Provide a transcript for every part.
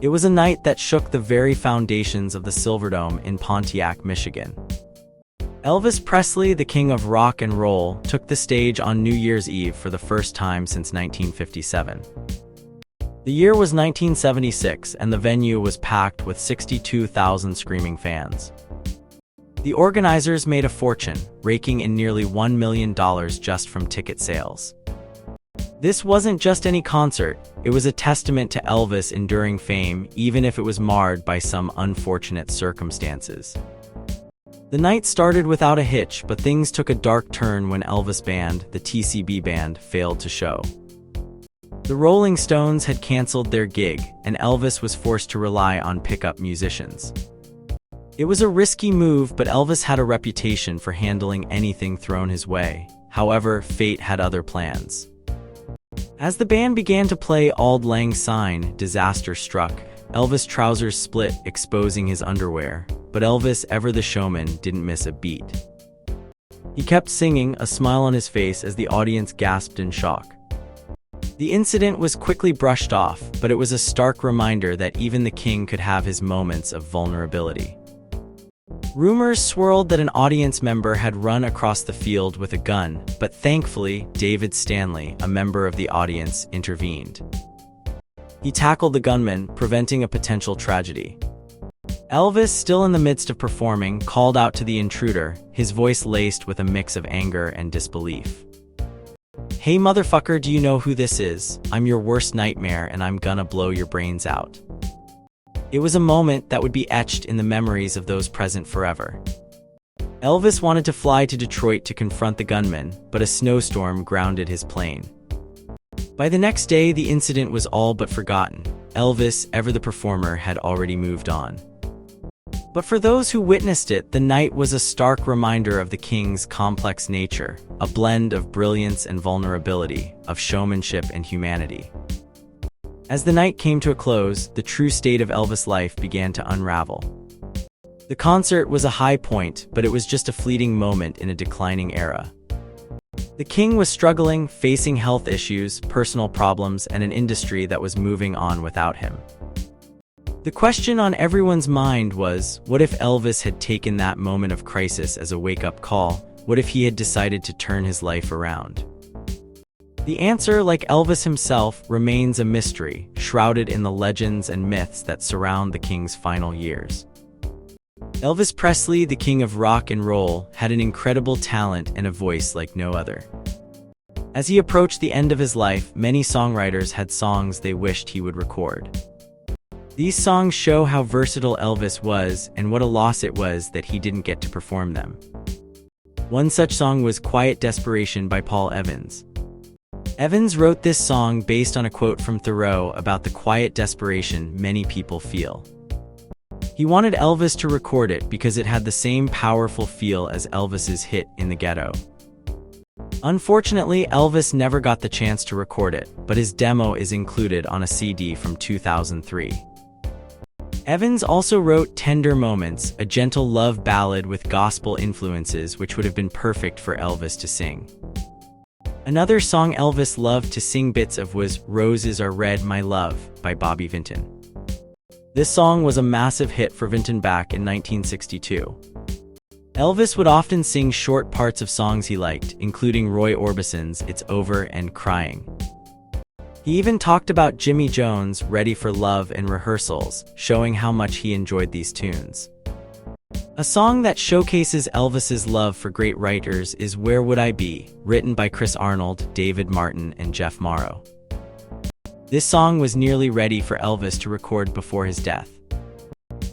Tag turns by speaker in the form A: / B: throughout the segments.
A: It was a night that shook the very foundations of the Silverdome in Pontiac, Michigan. Elvis Presley, the king of rock and roll, took the stage on New Year's Eve for the first time since 1957. The year was 1976, and the venue was packed with 62,000 screaming fans. The organizers made a fortune, raking in nearly $1 million just from ticket sales. This wasn't just any concert, it was a testament to Elvis' enduring fame, even if it was marred by some unfortunate circumstances. The night started without a hitch, but things took a dark turn when Elvis' band, the TCB Band, failed to show. The Rolling Stones had canceled their gig, and Elvis was forced to rely on pickup musicians. It was a risky move, but Elvis had a reputation for handling anything thrown his way. However, fate had other plans. As the band began to play Auld Lang Syne, disaster struck. Elvis' trousers split, exposing his underwear, but Elvis, ever the showman, didn't miss a beat. He kept singing, a smile on his face as the audience gasped in shock. The incident was quickly brushed off, but it was a stark reminder that even the king could have his moments of vulnerability. Rumors swirled that an audience member had run across the field with a gun, but thankfully, David Stanley, a member of the audience, intervened. He tackled the gunman, preventing a potential tragedy. Elvis, still in the midst of performing, called out to the intruder, his voice laced with a mix of anger and disbelief. "Hey motherfucker, do you know who this is? I'm your worst nightmare and I'm gonna blow your brains out." It was a moment that would be etched in the memories of those present forever. Elvis wanted to fly to Detroit to confront the gunman, but a snowstorm grounded his plane. By the next day, the incident was all but forgotten. Elvis, ever the performer, had already moved on. But for those who witnessed it, the night was a stark reminder of the king's complex nature, a blend of brilliance and vulnerability, of showmanship and humanity. As the night came to a close, the true state of Elvis' life began to unravel. The concert was a high point, but it was just a fleeting moment in a declining era. The king was struggling, facing health issues, personal problems, and an industry that was moving on without him. The question on everyone's mind was, what if Elvis had taken that moment of crisis as a wake-up call? What if he had decided to turn his life around? The answer, like Elvis himself, remains a mystery, shrouded in the legends and myths that surround the king's final years. Elvis Presley, the king of rock and roll, had an incredible talent and a voice like no other. As he approached the end of his life, many songwriters had songs they wished he would record. These songs show how versatile Elvis was and what a loss it was that he didn't get to perform them. One such song was Quiet Desperation by Paul Evans. Evans wrote this song based on a quote from Thoreau about the quiet desperation many people feel. He wanted Elvis to record it because it had the same powerful feel as Elvis's hit In the Ghetto. Unfortunately, Elvis never got the chance to record it, but his demo is included on a CD from 2003. Evans also wrote Tender Moments, a gentle love ballad with gospel influences which would have been perfect for Elvis to sing. Another song Elvis loved to sing bits of was Roses Are Red, My Love by Bobby Vinton. This song was a massive hit for Vinton back in 1962. Elvis would often sing short parts of songs he liked, including Roy Orbison's It's Over and Crying. He even talked about Jimmy Jones' Ready for Love in rehearsals, showing how much he enjoyed these tunes. A song that showcases Elvis's love for great writers is Where Would I Be, written by Chris Arnold, David Martin, and Jeff Morrow. This song was nearly ready for Elvis to record before his death.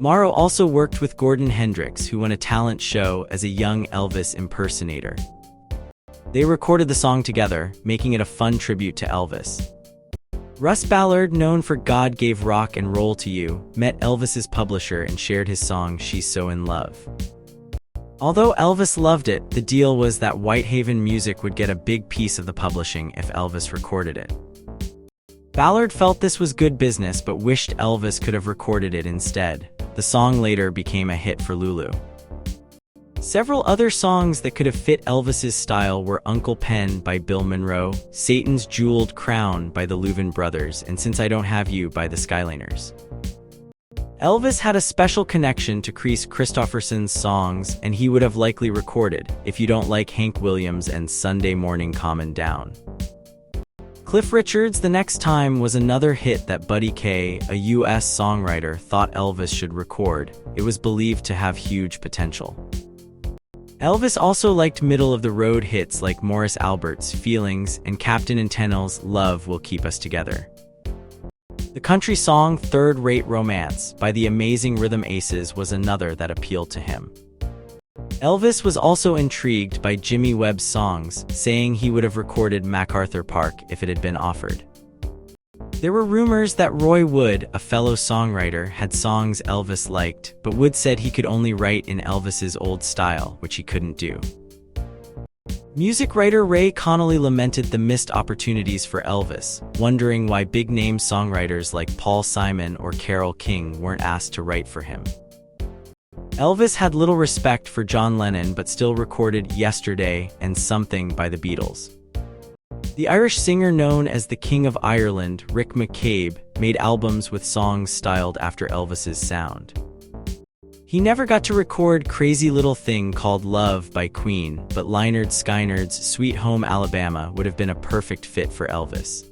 A: Morrow also worked with Gordon Hendricks, who won a talent show as a young Elvis impersonator. They recorded the song together, making it a fun tribute to Elvis. Russ Ballard, known for God Gave Rock and Roll to You, met Elvis's publisher and shared his song She's So in Love. Although Elvis loved it, the deal was that Whitehaven Music would get a big piece of the publishing if Elvis recorded it. Ballard felt this was good business but wished Elvis could have recorded it instead. The song later became a hit for Lulu. Several other songs that could have fit Elvis's style were Uncle Pen by Bill Monroe, Satan's Jeweled Crown by the Louvin Brothers, and Since I Don't Have You by the Skyliners. Elvis had a special connection to Chris Christopherson's songs, and he would have likely recorded If You Don't Like Hank Williams and Sunday Morning Comin' Down. Cliff Richard's The Next Time was another hit that Buddy Kaye, a U.S. songwriter, thought Elvis should record. It was believed to have huge potential. Elvis also liked middle-of-the-road hits like Morris Albert's Feelings and Captain and Tennille's Love Will Keep Us Together. The country song Third Rate Romance by the Amazing Rhythm Aces was another that appealed to him. Elvis was also intrigued by Jimmy Webb's songs, saying he would have recorded MacArthur Park if it had been offered. There were rumors that Roy Wood, a fellow songwriter, had songs Elvis liked, but Wood said he could only write in Elvis's old style, which he couldn't do. Music writer Ray Connolly lamented the missed opportunities for Elvis, wondering why big-name songwriters like Paul Simon or Carole King weren't asked to write for him. Elvis had little respect for John Lennon but still recorded Yesterday and Something by the Beatles. The Irish singer known as the King of Ireland, Rick McCabe, made albums with songs styled after Elvis's sound. He never got to record Crazy Little Thing Called Love by Queen, but Lynyrd Skynyrd's Sweet Home Alabama would have been a perfect fit for Elvis.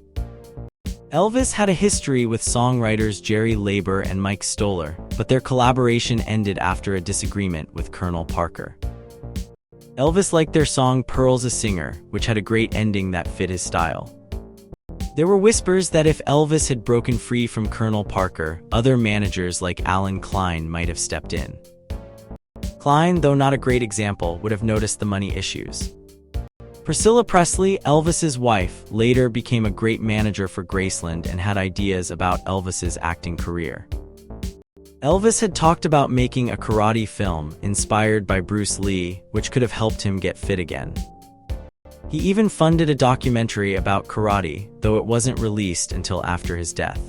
A: Elvis had a history with songwriters Jerry Leiber and Mike Stoller, but their collaboration ended after a disagreement with Colonel Parker. Elvis liked their song Pearl's a Singer, which had a great ending that fit his style. There were whispers that if Elvis had broken free from Colonel Parker, other managers like Alan Klein might have stepped in. Klein, though not a great example, would have noticed the money issues. Priscilla Presley, Elvis's wife, later became a great manager for Graceland and had ideas about Elvis's acting career. Elvis had talked about making a karate film inspired by Bruce Lee, which could have helped him get fit again. He even funded a documentary about karate, though it wasn't released until after his death.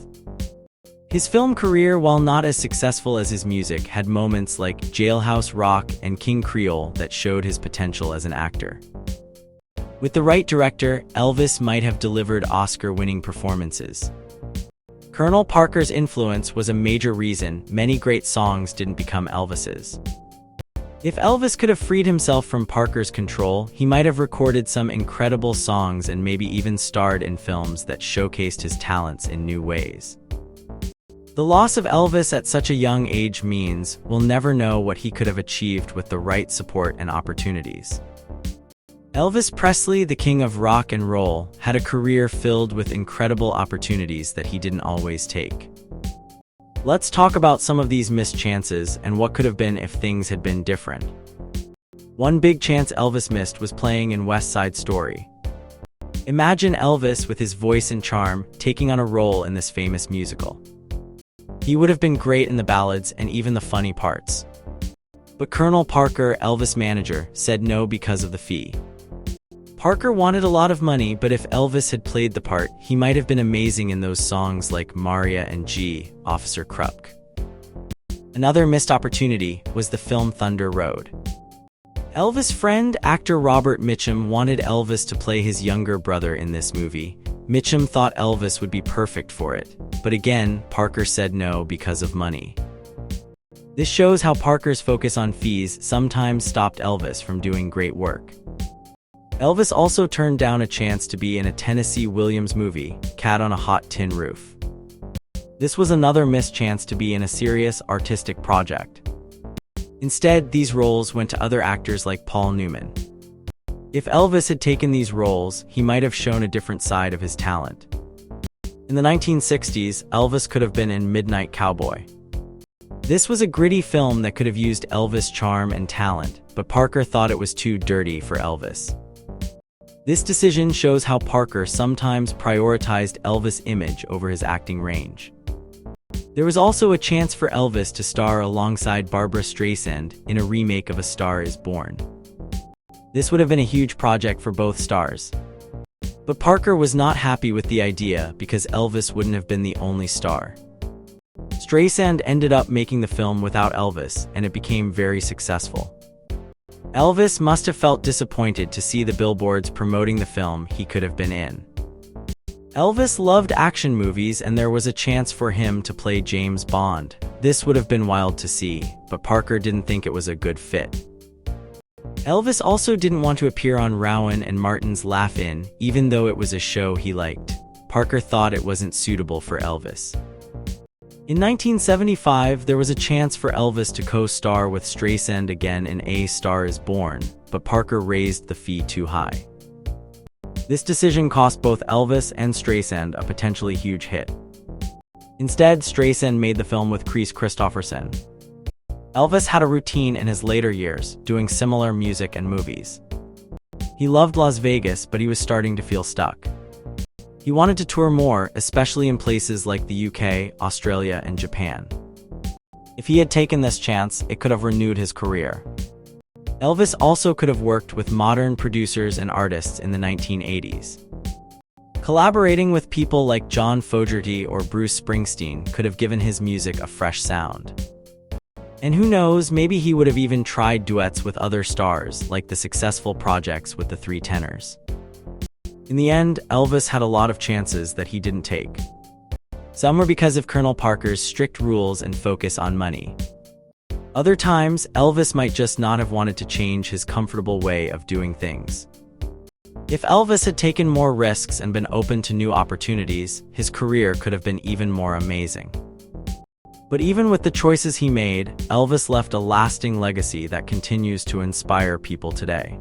A: His film career, while not as successful as his music, had moments like Jailhouse Rock and King Creole that showed his potential as an actor. With the right director, Elvis might have delivered Oscar-winning performances. Colonel Parker's influence was a major reason many great songs didn't become Elvis's. If Elvis could have freed himself from Parker's control, he might have recorded some incredible songs and maybe even starred in films that showcased his talents in new ways. The loss of Elvis at such a young age means we'll never know what he could have achieved with the right support and opportunities. Elvis Presley, the king of rock and roll, had a career filled with incredible opportunities that he didn't always take. Let's talk about some of these missed chances and what could have been if things had been different. One big chance Elvis missed was playing in West Side Story. Imagine Elvis with his voice and charm taking on a role in this famous musical. He would have been great in the ballads and even the funny parts. But Colonel Parker, Elvis' manager, said no because of the fee. Parker wanted a lot of money, but if Elvis had played the part, he might have been amazing in those songs like Maria and G, Officer Krupke. Another missed opportunity was the film Thunder Road. Elvis' friend, actor Robert Mitchum, wanted Elvis to play his younger brother in this movie. Mitchum thought Elvis would be perfect for it, but again, Parker said no because of money. This shows how Parker's focus on fees sometimes stopped Elvis from doing great work. Elvis also turned down a chance to be in a Tennessee Williams movie, Cat on a Hot Tin Roof. This was another missed chance to be in a serious, artistic project. Instead, these roles went to other actors like Paul Newman. If Elvis had taken these roles, he might have shown a different side of his talent. In the 1960s, Elvis could have been in Midnight Cowboy. This was a gritty film that could have used Elvis' charm and talent, but Parker thought it was too dirty for Elvis. This decision shows how Parker sometimes prioritized Elvis' image over his acting range. There was also a chance for Elvis to star alongside Barbra Streisand in a remake of A Star Is Born. This would have been a huge project for both stars. But Parker was not happy with the idea because Elvis wouldn't have been the only star. Streisand ended up making the film without Elvis, and it became very successful. Elvis must have felt disappointed to see the billboards promoting the film he could have been in. Elvis loved action movies, and there was a chance for him to play James Bond. This would have been wild to see, but Parker didn't think it was a good fit. Elvis also didn't want to appear on Rowan and Martin's Laugh-In, even though it was a show he liked. Parker thought it wasn't suitable for Elvis. In 1975, there was a chance for Elvis to co-star with Streisand again in A Star Is Born, but Parker raised the fee too high. This decision cost both Elvis and Streisand a potentially huge hit. Instead, Streisand made the film with Chris Christopherson. Elvis had a routine in his later years, doing similar music and movies. He loved Las Vegas, but he was starting to feel stuck. He wanted to tour more, especially in places like the UK, Australia, and Japan. If he had taken this chance, it could have renewed his career. Elvis also could have worked with modern producers and artists in the 1980s. Collaborating with people like John Fogerty or Bruce Springsteen could have given his music a fresh sound. And who knows, maybe he would have even tried duets with other stars, like the successful projects with the Three Tenors. In the end, Elvis had a lot of chances that he didn't take. Some were because of Colonel Parker's strict rules and focus on money. Other times, Elvis might just not have wanted to change his comfortable way of doing things. If Elvis had taken more risks and been open to new opportunities, his career could have been even more amazing. But even with the choices he made, Elvis left a lasting legacy that continues to inspire people today.